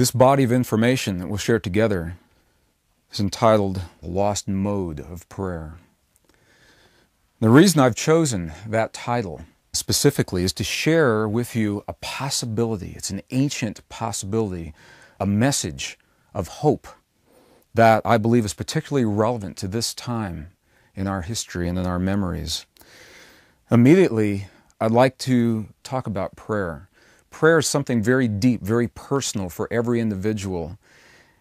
This body of information that we'll share together is entitled The Lost Mode of Prayer. The reason I've chosen that title specifically is to share with you a possibility. It's an ancient possibility, a message of hope that I believe is particularly relevant to this time in our history and in our memories. Immediately, I'd like to talk about prayer. Prayer is something very deep, very personal for every individual.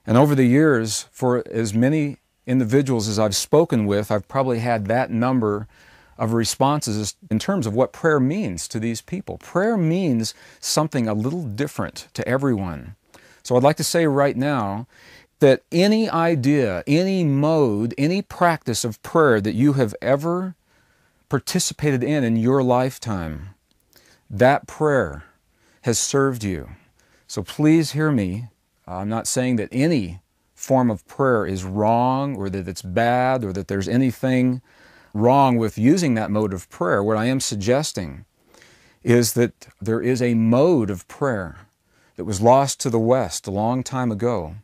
And over the years, for as many individuals as I've spoken with, I've probably had that number of responses in terms of what prayer means to these people. Prayer means something a little different to everyone. So I'd like to say right now that any idea, any mode, any practice of prayer that you have ever participated in your lifetime, that prayer has served you. So please hear me. I'm not saying that any form of prayer is wrong or that it's bad or that there's anything wrong with using that mode of prayer. What I am suggesting is that there is a mode of prayer that was lost to the West a long time ago.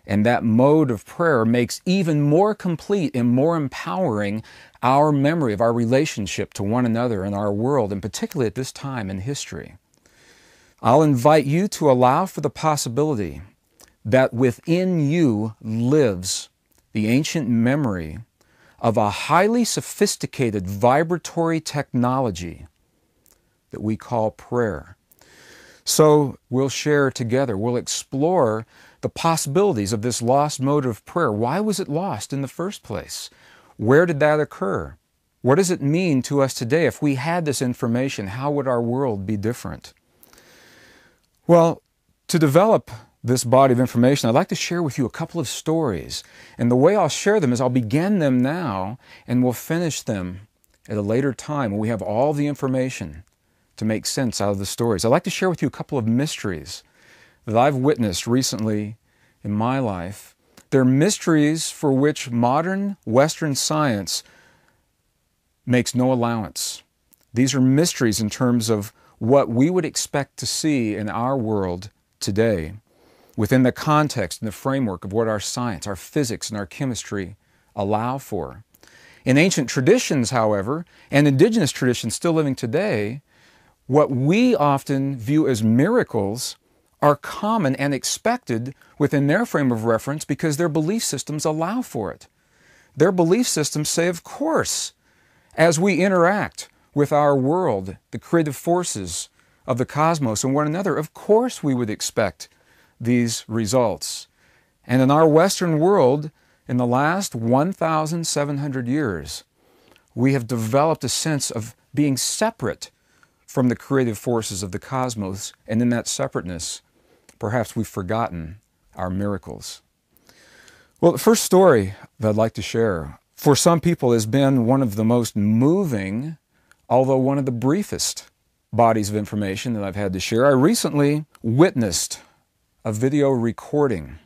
And that mode of prayer makes even more complete and more empowering our memory of our relationship to one another and our world, and particularly at this time in history. I'll invite you to allow for the possibility that within you lives the ancient memory of a highly sophisticated vibratory technology that we call prayer. So we'll share together, we'll explore the possibilities of this lost mode of prayer. Why was it lost in the first place? Where did that occur? What does it mean to us today? If we had this information, how would our world be different? Well, to develop this body of information, I'd like to share with you a couple of stories. And the way I'll share them is I'll begin them now and we'll finish them at a later time when we have all the information to make sense out of the stories. I'd like to share with you a couple of mysteries that I've witnessed recently in my life. They're mysteries for which modern Western science makes no allowance. These are mysteries in terms of what we would expect to see in our world today within the context and the framework of what our science, our physics, and our chemistry allow for. In ancient traditions, however, and indigenous traditions still living today, what we often view as miracles are common and expected within their frame of reference because their belief systems allow for it. Their belief systems say, of course, as we interact with our world, the creative forces of the cosmos and one another, of course we would expect these results. And in our Western world, in the last 1,700 years, we have developed a sense of being separate from the creative forces of the cosmos, and in that separateness, perhaps we've forgotten our miracles. Well, the first story that I'd like to share, for some people, has been one of the most moving, although one of the briefest bodies of information that I've had to share. I recently witnessed a video recording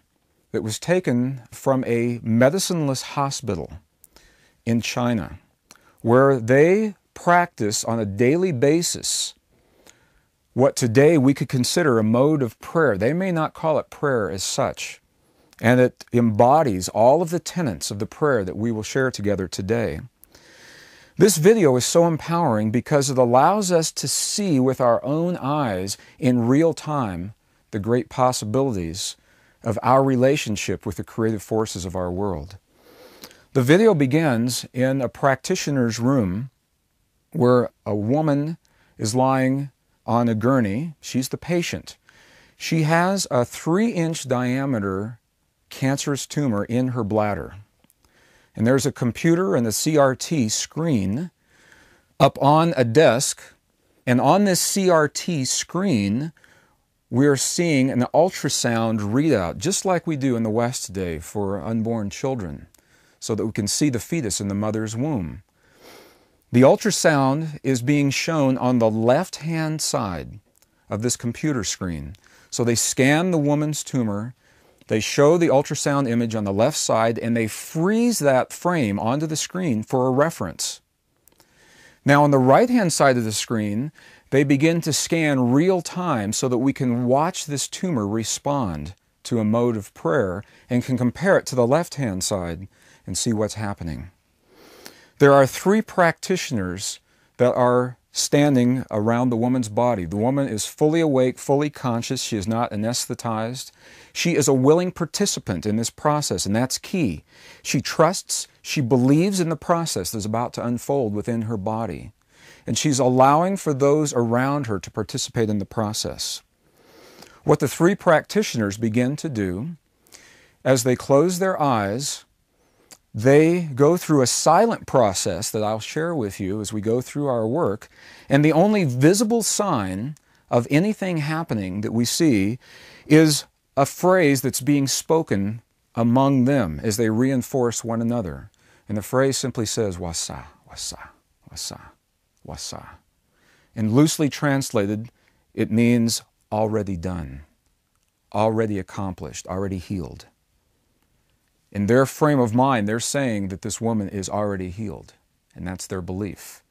that was taken from a medicineless hospital in China, where they practice on a daily basis what today we could consider a mode of prayer. They may not call it prayer as such, and it embodies all of the tenets of the prayer that we will share together today. This video is so empowering because it allows us to see with our own eyes in real time the great possibilities of our relationship with the creative forces of our world. The video begins in a practitioner's room where a woman is lying on a gurney. She's the patient. She has a 3-inch diameter cancerous tumor in her bladder. And there's a computer and a CRT screen up on a desk. And on this CRT screen, we're seeing an ultrasound readout, just like we do in the West today for unborn children, so that we can see the fetus in the mother's womb. The ultrasound is being shown on the left-hand side of this computer screen. So they scan the woman's tumor, they show the ultrasound image on the left side, and they freeze that frame onto the screen for a reference. Now on the right-hand side of the screen, they begin to scan real time so that we can watch this tumor respond to a mode of prayer and can compare it to the left-hand side and see what's happening. There are 3 practitioners that are standing around the woman's body. The woman is fully awake, fully conscious. She is not anesthetized. She is a willing participant in this process, and that's key. She trusts, she believes in the process that's about to unfold within her body, and she's allowing for those around her to participate in the process. What the 3 practitioners begin to do, as they close their eyes, they go through a silent process that I'll share with you as we go through our work, and the only visible sign of anything happening that we see is a phrase that's being spoken among them as they reinforce one another. And the phrase simply says, wasa, wasa, wasa, wasa. And loosely translated, it means already done, already accomplished, already healed. In their frame of mind, they're saying that this woman is already healed, and that's their belief.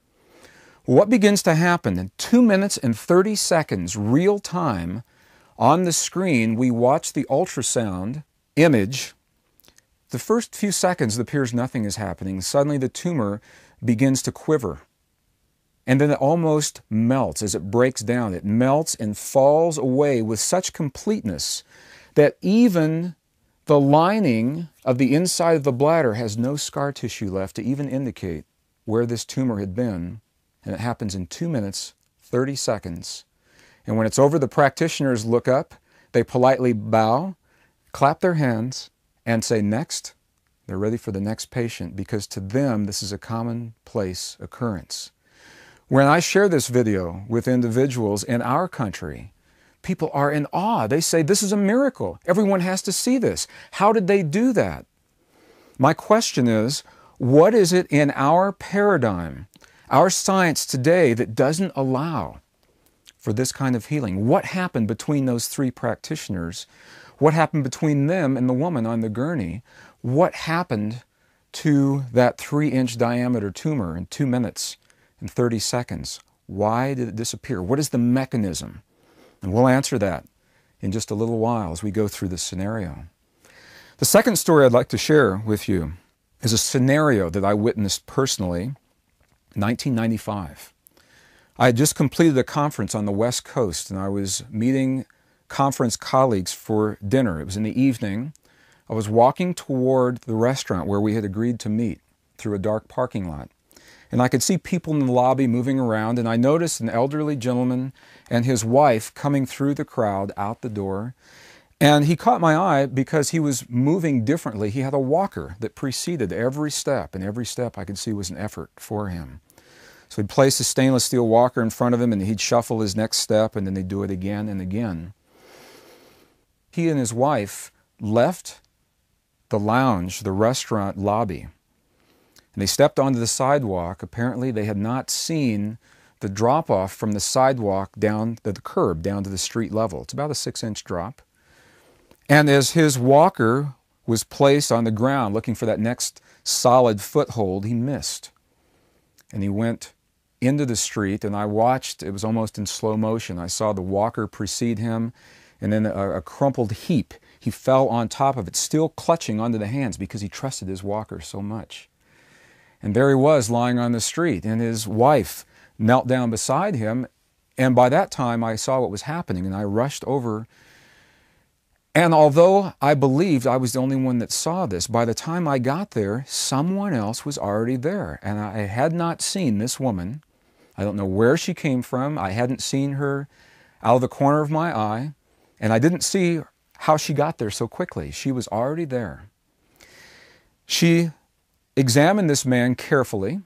What begins to happen in 2 minutes and 30 seconds, real time, on the screen, we watch the ultrasound image. The first few seconds, it appears nothing is happening. Suddenly the tumor begins to quiver, and then it almost melts as it breaks down. It melts and falls away with such completeness that even the lining of the inside of the bladder has no scar tissue left to even indicate where this tumor had been. And it happens in 2 minutes, 30 seconds. And when it's over, the practitioners look up, they politely bow, clap their hands, and say, next. They're ready for the next patient, because to them, this is a commonplace occurrence. When I share this video with individuals in our country, people are in awe. They say, this is a miracle. Everyone has to see this. How did they do that? My question is, what is it in our paradigm, our science today, that doesn't allow for this kind of healing? What happened between those 3 practitioners? What happened between them and the woman on the gurney? What happened to that 3-inch diameter tumor in 2 minutes and 30 seconds? Why did it disappear? What is the mechanism? And we'll answer that in just a little while as we go through this scenario. The second story I'd like to share with you is a scenario that I witnessed personally in 1995. I had just completed a conference on the West Coast, and I was meeting conference colleagues for dinner. It was in the evening. I was walking toward the restaurant where we had agreed to meet through a dark parking lot. And I could see people in the lobby moving around, and I noticed an elderly gentleman and his wife coming through the crowd out the door. And he caught my eye because he was moving differently. He had a walker that preceded every step, and every step I could see was an effort for him. So he'd place a stainless steel walker in front of him, and he'd shuffle his next step, and then they'd do it again and again. He and his wife left the lounge, the restaurant lobby, and they stepped onto the sidewalk. Apparently they had not seen the drop-off from the sidewalk down to the curb, down to the street level. It's about a 6-inch drop. And as his walker was placed on the ground looking for that next solid foothold, he missed. And he went into the street, and I watched. It was almost in slow motion. I saw the walker precede him, and then a crumpled heap. He fell on top of it, still clutching onto the hands because he trusted his walker so much. And there he was lying on the street, and his wife knelt down beside him. And by that time, I saw what was happening, and I rushed over. And although I believed I was the only one that saw this, by the time I got there, someone else was already there. And I had not seen this woman. I don't know where she came from. I hadn't seen her out of the corner of my eye. And I didn't see how she got there so quickly. She was already there. She examined this man carefully.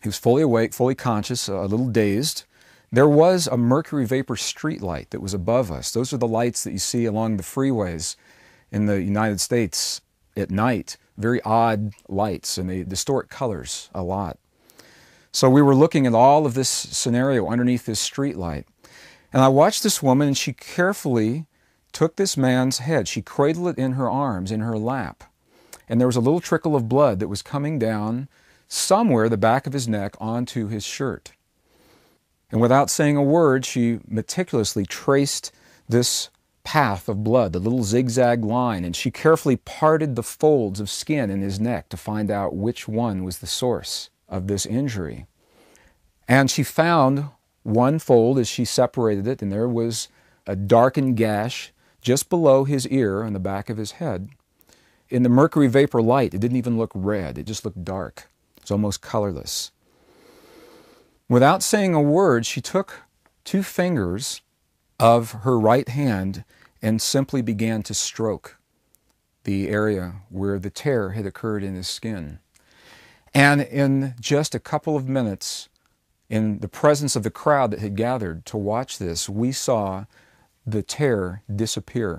He was fully awake, fully conscious, a little dazed. There was a mercury vapor street light that was above us. Those are the lights that you see along the freeways in the United States at night. Very odd lights, and they distort colors a lot. So we were looking at all of this scenario underneath this street light. And I watched this woman, and she carefully took this man's head. She cradled it in her arms, in her lap. And there was a little trickle of blood that was coming down somewhere the back of his neck onto his shirt. And without saying a word, she meticulously traced this path of blood, the little zigzag line, and she carefully parted the folds of skin in his neck to find out which one was the source of this injury. And she found one fold as she separated it, and there was a darkened gash just below his ear on the back of his head. In the mercury vapor light, it didn't even look red, it just looked dark. It's almost colorless. Without saying a word, she took 2 fingers of her right hand and simply began to stroke the area where the tear had occurred in his skin. And in just a couple of minutes, in the presence of the crowd that had gathered to watch this, we saw the tear disappear.